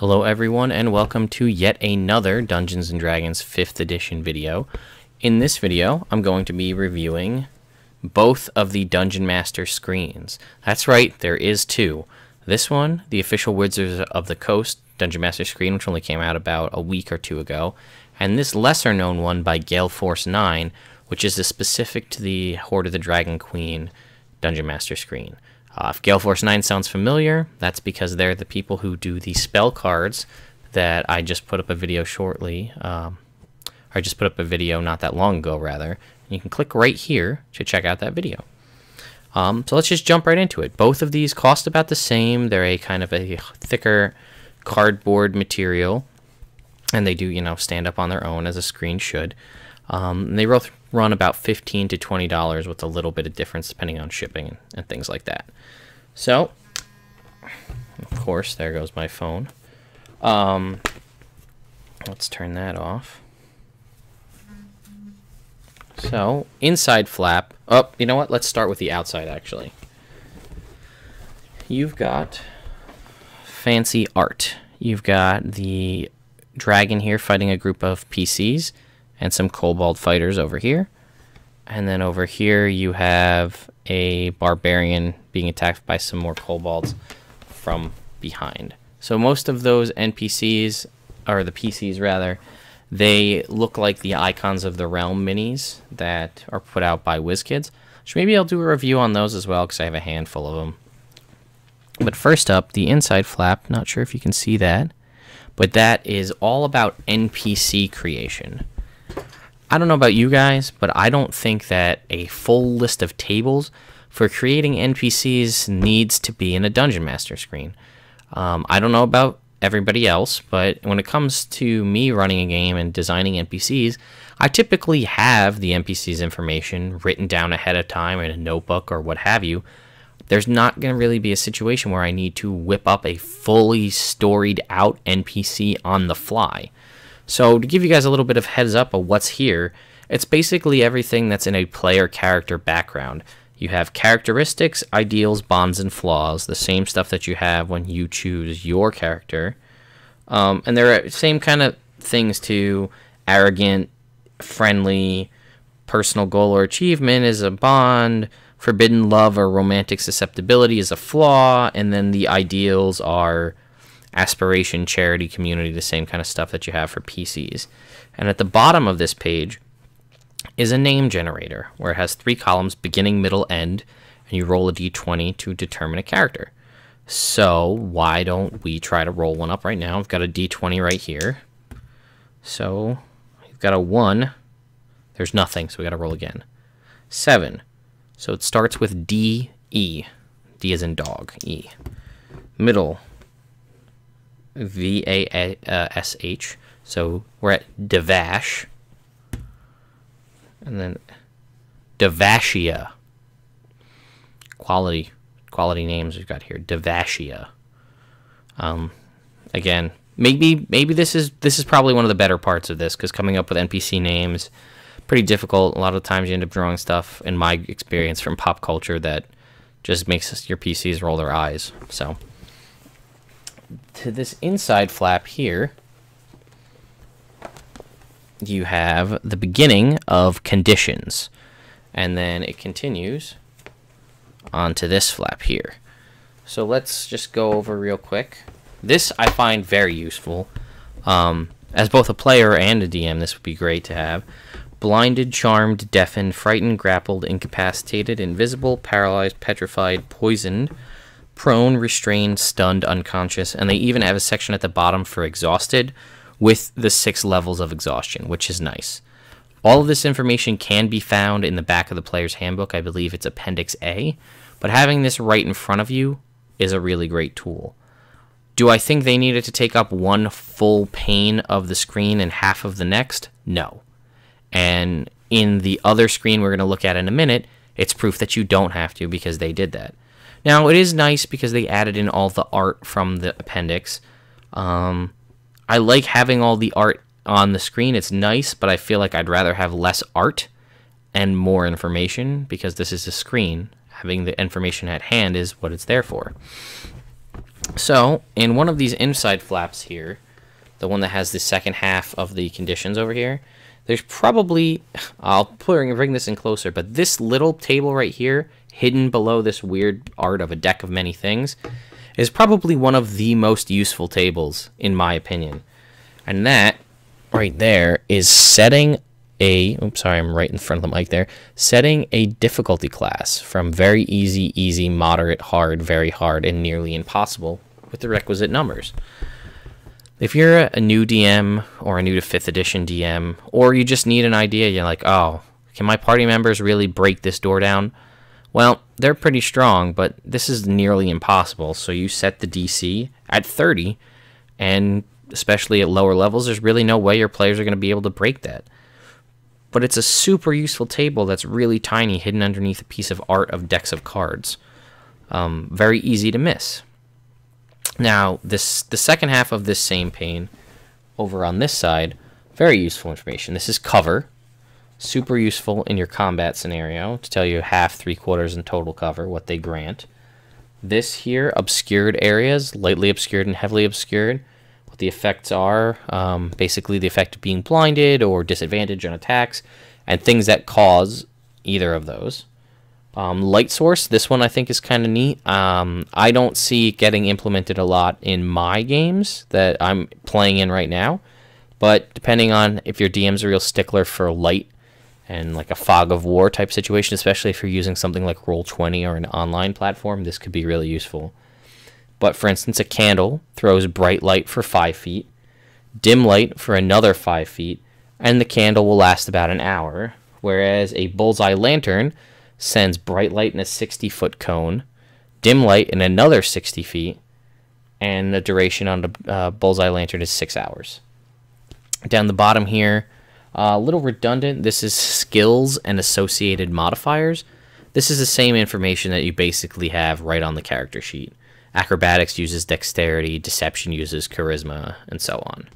Hello everyone and welcome to yet another Dungeons & Dragons 5th edition video. In this video, I'm going to be reviewing both of the Dungeon Master screens. That's right, there is two. This one, the official Wizards of the Coast Dungeon Master screen, which only came out about a week or two ago, and this lesser known one by Gale Force 9, which is specific to the Hoard of the Dragon Queen Dungeon Master screen. If Gale Force 9 sounds familiar, that's because they're the people who do the spell cards that I just put up a video shortly, or I just put up a video not that long ago, rather. And you can click right here to check out that video. So let's just jump right into it. Both of these cost about the same. They're a kind of a thicker cardboard material, and they do, you know, stand up on their own as a screen should. They both run about $15 to $20 with a little bit of difference depending on shipping and things like that. So, of course, there goes my phone. Let's turn that off. So, inside flap. Oh, you know what? Let's start with the outside, actually. You've got fancy art. You've got the dragon here fighting a group of PCs and some kobold fighters over here. And then over here you have a barbarian being attacked by some more kobolds from behind. So most of those NPCs, or the PCs rather, they look like the Icons of the Realm minis that are put out by WizKids. So maybe I'll do a review on those as well because I have a handful of them. But first up, the inside flap, not sure if you can see that, but that is all about NPC creation. I don't know about you guys, but I don't think that a full list of tables for creating NPCs needs to be in a Dungeon Master screen. I don't know about everybody else, but when it comes to me running a game and designing NPCs, I typically have the NPC's information written down ahead of time in a notebook or what have you. There's not going to really be a situation where I need to whip up a fully storied out NPC on the fly. So to give you guys a little bit of heads up of what's here, it's basically everything that's in a player character background. You have characteristics, ideals, bonds, and flaws, the same stuff that you have when you choose your character. And there are same kind of things too. Arrogant, friendly, personal goal or achievement is a bond, forbidden love or romantic susceptibility is a flaw, and then the ideals are aspiration, charity, community, the same kind of stuff that you have for PCs. And at the bottom of this page is a name generator where it has 3 columns, beginning, middle, end, and you roll a d20 to determine a character. So why don't we try to roll one up right now? I've got a d20 right here. So we've got a 1. There's nothing, so we got to roll again. 7. So it starts with D, E. D as in dog, E. Middle, V-A-S-H. So we're at Devash. And then Devashia. Quality names we've got here. Devashia. Again, maybe this is probably one of the better parts of this, because coming up with NPC names pretty difficult. A lot of times you end up drawing stuff, in my experience, from pop culture that just makes your PCs roll their eyes. So to this inside flap here, you have the beginning of conditions, and then it continues onto this flap here. So let's just go over real quick. This I find very useful. As both a player and a DM, this would be great to have. Blinded, charmed, deafened, frightened, grappled, incapacitated, invisible, paralyzed, petrified, poisoned, prone, restrained, stunned, unconscious, and they even have a section at the bottom for exhausted with the 6 levels of exhaustion, which is nice. All of this information can be found in the back of the player's handbook. I believe it's Appendix A, but having this right in front of you is a really great tool. Do I think they needed to take up one full pane of the screen and half of the next? No. And in the other screen we're going to look at in a minute, it's proof that you don't have to, because they did that. Now, it is nice because they added in all the art from the appendix. I like having all the art on the screen. It's nice, but I feel like I'd rather have less art and more information, because this is a screen. Having the information at hand is what it's there for. So, in one of these inside flaps here, the one that has the second half of the conditions over here, there's probably, I'll bring this in closer, but this little table right here, hidden below this weird art of a deck of many things, is probably one of the most useful tables, in my opinion. And that, right there, is setting a, oops, sorry, I'm right in front of the mic there, setting a difficulty class from very easy, easy, moderate, hard, very hard, and nearly impossible with the requisite numbers. If you're a new DM or a new to 5th edition DM, or you just need an idea, you're like, oh, can my party members really break this door down? Well, they're pretty strong, but this is nearly impossible, so you set the DC at 30, and especially at lower levels, there's really no way your players are going to be able to break that. But it's a super useful table that's really tiny, hidden underneath a piece of art of decks of cards. Very easy to miss. Now, the second half of this same pane, over on this side, very useful information. This is cover. Super useful in your combat scenario to tell you half, 3/4, and total cover, what they grant. This here, obscured areas, lightly obscured and heavily obscured. What the effects are, basically the effect of being blinded or disadvantage on attacks, and things that cause either of those. Light source, this one I think is kind of neat. I don't see it getting implemented a lot in my games that I'm playing in right now, but depending on if your DM's a real stickler for light and like a fog of war type situation, especially if you're using something like Roll20 or an online platform, this could be really useful. But for instance, a candle throws bright light for 5 feet, dim light for another 5 feet, and the candle will last about an hour, whereas a bullseye lantern sends bright light in a 60-foot cone, dim light in another 60 feet, and the duration on the bullseye lantern is 6 hours. Down the bottom here, a little redundant, this is skills and associated modifiers. This is the same information that you basically have right on the character sheet. Acrobatics uses dexterity, deception uses charisma, and so on.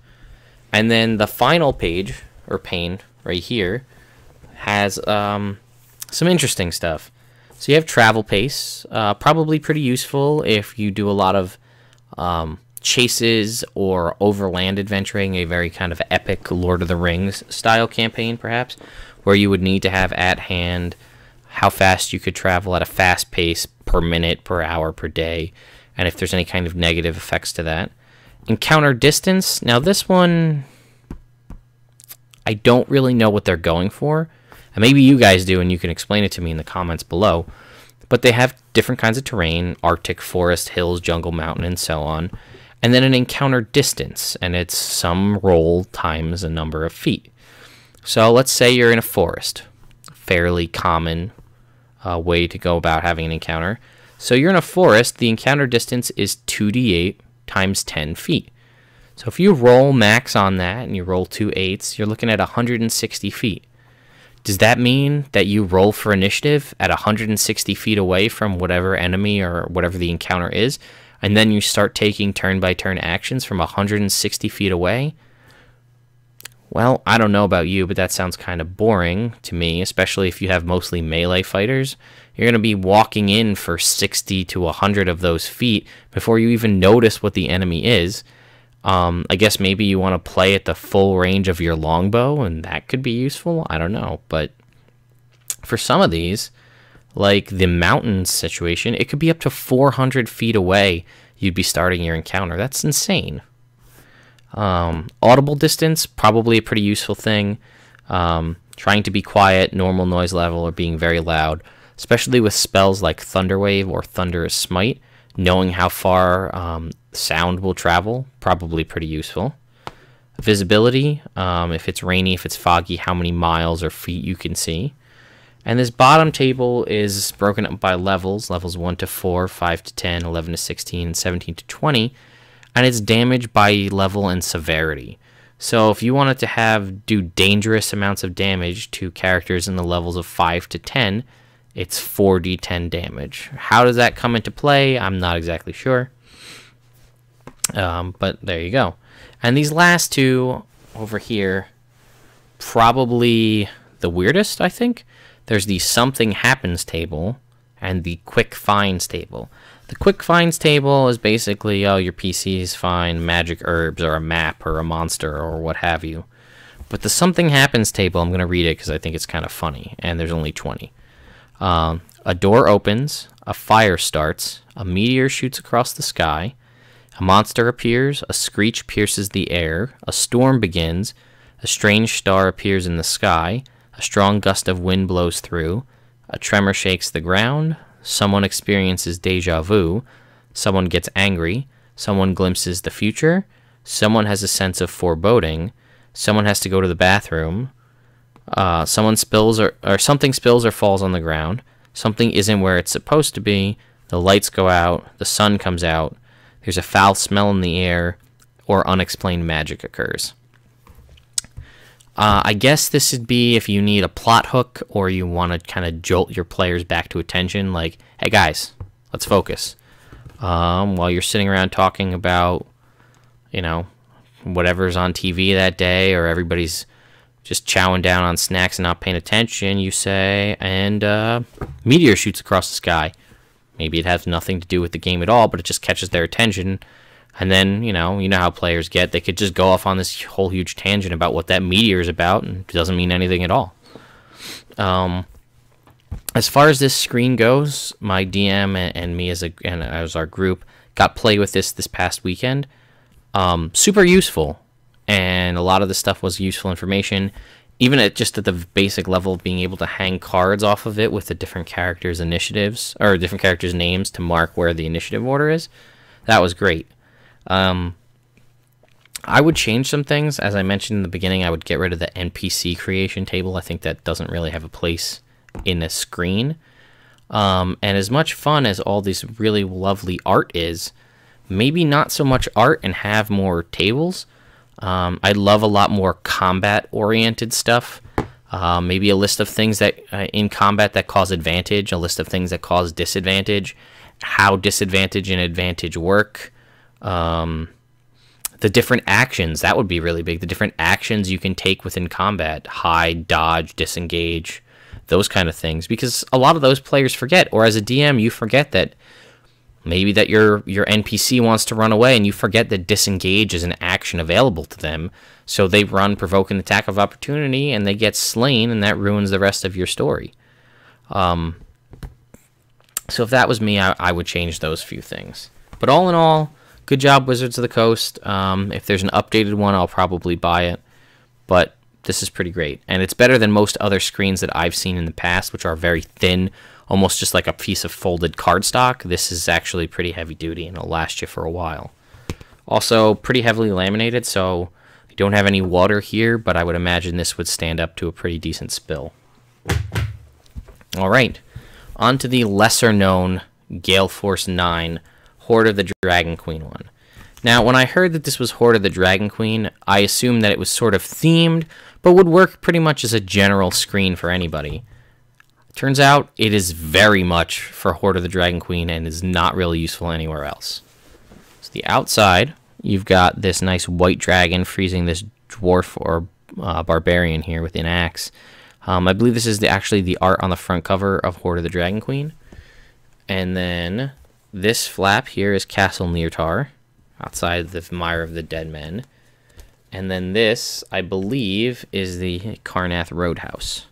And then the final page, or pane, right here, has some interesting stuff. So you have travel pace, probably pretty useful if you do a lot of chases or overland adventuring, a very kind of epic Lord of the Rings style campaign perhaps, where you would need to have at hand how fast you could travel at a fast pace per minute, per hour, per day, and if there's any kind of negative effects to that. Encounter distance, now this one, I don't really know what they're going for, and maybe you guys do and you can explain it to me in the comments below, but they have different kinds of terrain, Arctic, forest, hills, jungle, mountain, and so on. And then an encounter distance, and it's some roll times a number of feet. So let's say you're in a forest, fairly common way to go about having an encounter. So you're in a forest, the encounter distance is 2d8 times 10 feet. So if you roll max on that, and you roll 2 8s, you're looking at 160 feet. Does that mean that you roll for initiative at 160 feet away from whatever enemy or whatever the encounter is, and then you start taking turn-by-turn actions from 160 feet away? Well, I don't know about you, but that sounds kind of boring to me, especially if you have mostly melee fighters. You're going to be walking in for 60 to 100 of those feet before you even notice what the enemy is. I guess maybe you want to play at the full range of your longbow, and that could be useful. I don't know, but for some of these, like the mountains situation, it could be up to 400 feet away you'd be starting your encounter. That's insane. Audible distance, probably a pretty useful thing. Trying to be quiet, normal noise level, or being very loud, especially with spells like Thunderwave or Thunderous Smite. Knowing how far sound will travel, probably pretty useful. Visibility, if it's rainy, if it's foggy, how many miles or feet you can see. And this bottom table is broken up by levels, levels 1 to 4, 5 to 10, 11 to 16, 17 to 20, and it's damage by level and severity. So if you wanted to do dangerous amounts of damage to characters in the levels of 5 to 10, it's 4d10 damage. How does that come into play? I'm not exactly sure. But there you go. And these last two over here, probably the weirdest, I think. There's the something happens table and the quick finds table. The quick finds table is basically, oh, your PCs find magic herbs or a map or a monster or what have you. But the something happens table, I'm going to read it because I think it's kind of funny, and there's only 20. A door opens, a fire starts, a meteor shoots across the sky, a monster appears, a screech pierces the air, a storm begins, a strange star appears in the sky, a strong gust of wind blows through, a tremor shakes the ground, someone experiences deja vu, someone gets angry, someone glimpses the future, someone has a sense of foreboding, someone has to go to the bathroom, someone spills or something spills or falls on the ground, something isn't where it's supposed to be, the lights go out, the sun comes out, there's a foul smell in the air, or unexplained magic occurs. I guess this would be if you need a plot hook or you want to kind of jolt your players back to attention, like, hey guys, let's focus. While you're sitting around talking about, you know, whatever's on TV that day, or everybody's just chowing down on snacks and not paying attention, you say, and meteor shoots across the sky. Maybe it has nothing to do with the game at all, but it just catches their attention. And then, you know how players get. They could just go off on this whole huge tangent about what that meteor is about, and it doesn't mean anything at all. As far as this screen goes, my DM and me as our group got play with this past weekend. Super useful, and a lot of the stuff was useful information. Even at the basic level of being able to hang cards off of it with the different characters' initiatives, or different characters' names to mark where the initiative order is. That was great. I would change some things. As I mentioned in the beginning, I would get rid of the NPC creation table. I think that doesn't really have a place in a screen. And as much fun as all this really lovely art is, maybe not so much art and have more tables. I'd love a lot more combat-oriented stuff. Maybe a list of things that in combat that cause advantage, a list of things that cause disadvantage, how disadvantage and advantage work. The different actions, that would be really big. The different actions you can take within combat, hide, dodge, disengage, those kind of things. Because a lot of those players forget, or as a DM, you forget that maybe that your NPC wants to run away, and you forget that disengage is an action available to them. So they run, provoke an attack of opportunity, and they get slain, and that ruins the rest of your story. So if that was me, I would change those few things. But all in all, good job, Wizards of the Coast. If there's an updated one, I'll probably buy it. But this is pretty great. And it's better than most other screens that I've seen in the past, which are very thin, almost just like a piece of folded cardstock. This is actually pretty heavy duty, and it'll last you for a while. Also, pretty heavily laminated, so I don't have any water here, but I would imagine this would stand up to a pretty decent spill. All right, on to the lesser-known Gale Force 9 Hoard of the Dragon Queen one. Now, when I heard that this was Hoard of the Dragon Queen, I assumed that it was sort of themed, but would work pretty much as a general screen for anybody. Turns out it is very much for Hoard of the Dragon Queen and is not really useful anywhere else. So the outside, you've got this nice white dragon freezing this dwarf or barbarian here with an axe. I believe this is actually the art on the front cover of Hoard of the Dragon Queen. And then this flap here is Castle Neartar, outside the Mire of the Dead Men. And then this, I believe, is the Karnath Roadhouse.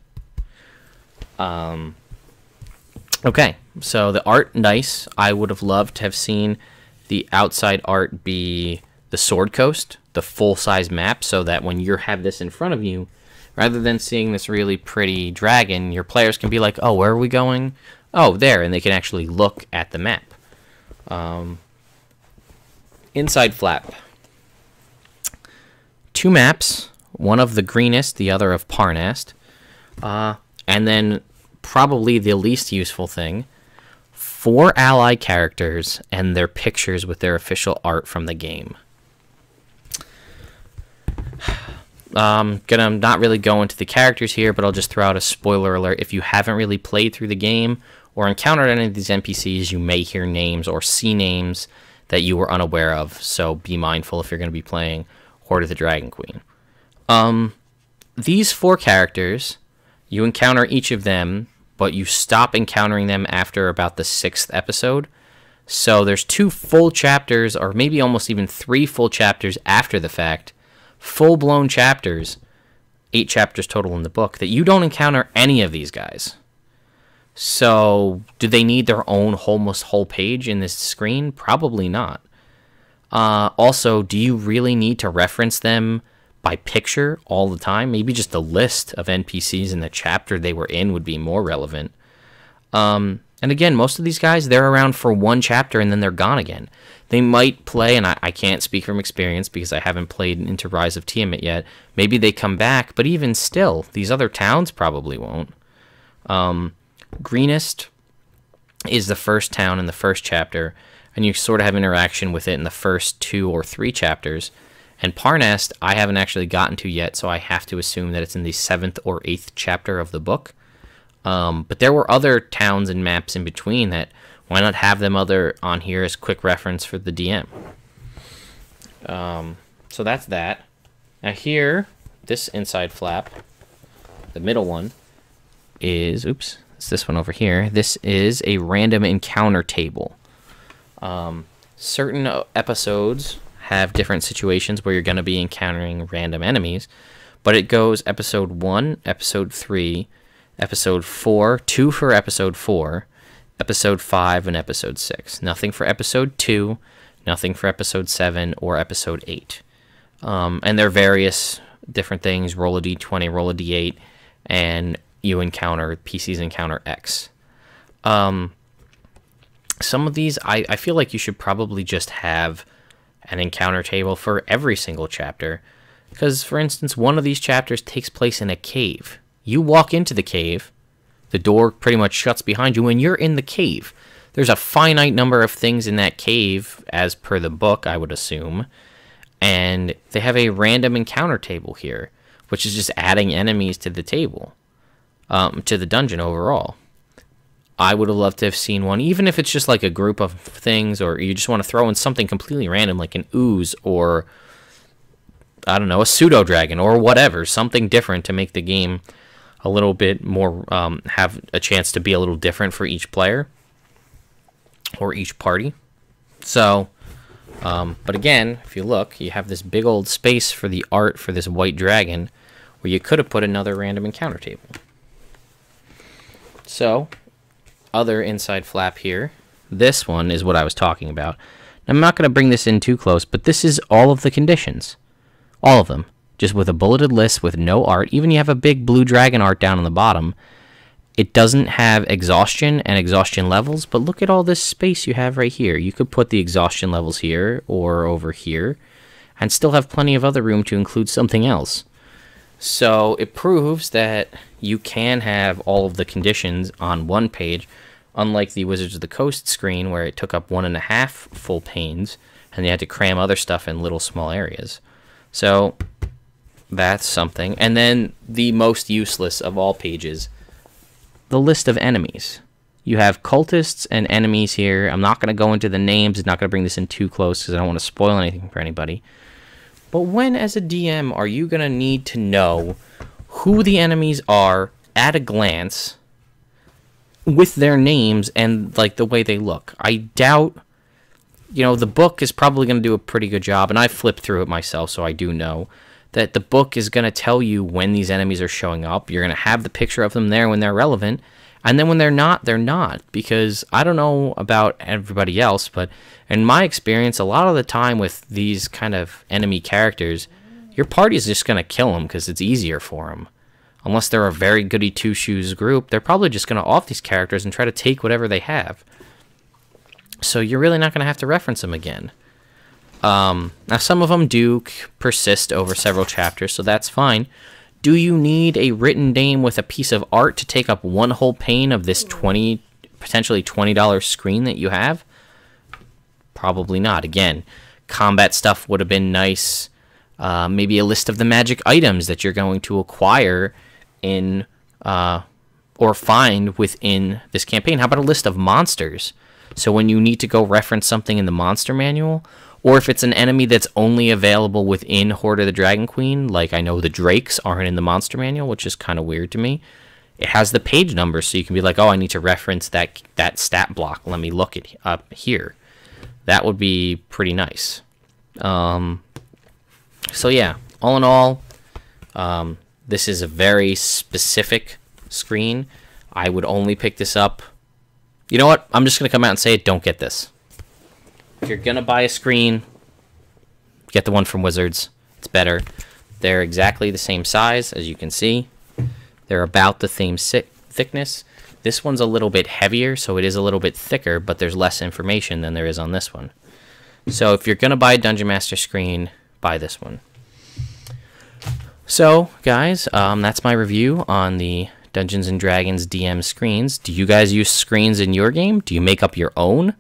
Okay, so the art, nice. I would have loved to have seen the outside art be the Sword Coast, the full-size map, so that when you have this in front of you, rather than seeing this really pretty dragon, your players can be like, oh, where are we going? Oh, there, and they can actually look at the map. Inside flap. 2 maps, one of the greenest, the other of Parnast. And then probably the least useful thing, 4 ally characters and their pictures with their official art from the game. Gonna not really go into the characters here, but I'll just throw out a spoiler alert. If you haven't really played through the game or encountered any of these NPCs, you may hear names or see names that you were unaware of, so be mindful if you're going to be playing Hoard of the Dragon Queen. These 4 characters, you encounter each of them, but you stop encountering them after about the 6th episode. So there's 2 full chapters, or maybe almost even 3 full chapters after the fact, full-blown chapters, 8 chapters total in the book, that you don't encounter any of these guys. So do they need their own almost whole page in this screen? Probably not. Also, do you really need to reference them by picture all the time? Maybe just a list of NPCs in the chapter they were in would be more relevant. And again, most of these guys, they're around for 1 chapter and then they're gone again. They might play, and I can't speak from experience because I haven't played into Rise of Tiamat yet. Maybe they come back, but even still, these other towns probably won't. Greenest is the first town in the first chapter, and you sort of have interaction with it in the first 2 or 3 chapters. And Parnest, I haven't actually gotten to yet, so I have to assume that it's in the 7th or 8th chapter of the book. But there were other towns and maps in between that, why not have them on here as quick reference for the DM? So that's that. Now here, this inside flap, the middle one, is, oops, it's this one over here. This is a random encounter table. Certain episodes have different situations where you're going to be encountering random enemies, but it goes episode 1, episode 3, episode 4, 2 for episode 4, episode 5, and episode 6. Nothing for episode 2, nothing for episode 7 or episode 8. And there are various different things. Roll a d20, roll a d8, and you encounter, PCs encounter X. Some of these, I feel like you should probably just have an encounter table for every single chapter. Because, for instance, one of these chapters takes place in a cave. You walk into the cave, the door pretty much shuts behind you, and you're in the cave. There's a finite number of things in that cave, as per the book, I would assume. And they have a random encounter table here, which is just adding enemies to the table, to the dungeon overall. I would have loved to have seen one, even if it's just like a group of things, or you just want to throw in something completely random, like an ooze, or, I don't know, a pseudo-dragon, or whatever, something different to make the game a little bit more, have a chance to be a little different for each player, or each party. So, but again, if you look, you have this big old space for the art for this white dragon, where you could have put another random encounter table. So, other inside flap here. This one is what I was talking about. I'm not going to bring this in too close, but this is all of the conditions. All of them. Just with a bulleted list with no art. Even you have a big blue dragon art down on the bottom. It doesn't have exhaustion and exhaustion levels, but look at all this space you have right here. You could put the exhaustion levels here or over here and still have plenty of other room to include something else. So it proves that you can have all of the conditions on one page, unlike the Wizards of the Coast screen where it took up 1.5 full panes and you had to cram other stuff in little small areas. So that's something. And then the most useless of all pages, the list of enemies. You have cultists and enemies here. I'm not going to go into the names. I'm not going to bring this in too close because I don't want to spoil anything for anybody. But when, as a DM, are you going to need to know who the enemies are at a glance with their names and, like, the way they look? I doubt, the book is probably going to do a pretty good job, and I flipped through it myself, so I do know that the book is going to tell you when these enemies are showing up. You're going to have the picture of them there when they're relevant, and then when they're not, they're not. Because I don't know about everybody else, but in my experience, a lot of the time with these kind of enemy characters, your party is just going to kill them because it's easier for them. Unless they're a very goody two-shoes group, they're probably just going to off these characters and try to take whatever they have. So you're really not going to have to reference them again. Now, some of them do persist over several chapters, so that's fine. Do you need a written name with a piece of art to take up one whole pane of this potentially $20 screen that you have? Probably not. Again, combat stuff would have been nice. Maybe a list of the magic items that you're going to acquire in or find within this campaign. How about a list of monsters? So when you need to go reference something in the monster manual, or if it's an enemy that's only available within Hoard of the Dragon Queen, like I know the Drakes aren't in the monster manual, which is kind of weird to me. it has the page numbers, so you can be like, oh, I need to reference that stat block. Let me look it up here. That would be pretty nice. So yeah, all in all, this is a very specific screen. I would only pick this up. You know what? I'm just going to come out and say it. Don't get this. If you're going to buy a screen, get the one from Wizards. It's better. They're exactly the same size, as you can see. They're about the same thickness. This one's a little bit heavier, so it is a little bit thicker, but there's less information than there is on this one. So if you're going to buy a Dungeon Master screen, buy this one. So, guys, that's my review on the Dungeons & Dragons DM screens. Do you guys use screens in your game? Do you make up your own?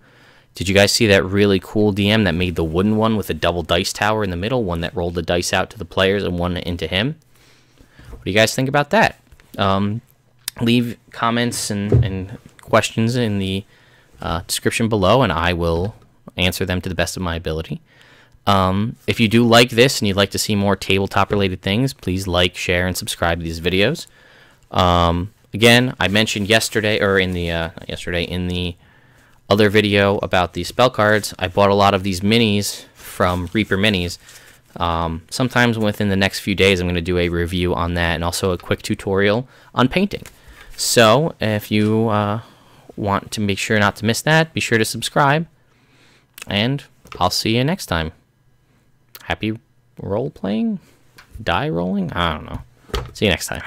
Did you guys see that really cool DM that made the wooden one with a double dice tower in the middle, one that rolled the dice out to the players and one into him? What do you guys think about that? Leave comments and questions in the description below, and I will answer them to the best of my ability. If you do like this and you'd like to see more tabletop-related things, please like, share, and subscribe to these videos. Again, I mentioned yesterday, or in the in the other video about the spell cards, I bought a lot of these minis from Reaper Minis. Sometimes within the next few days, I'm going to do a review on that and also a quick tutorial on painting. So if you want to make sure not to miss that, be sure to subscribe, and I'll see you next time. Happy role-playing? Die rolling? I don't know. See you next time.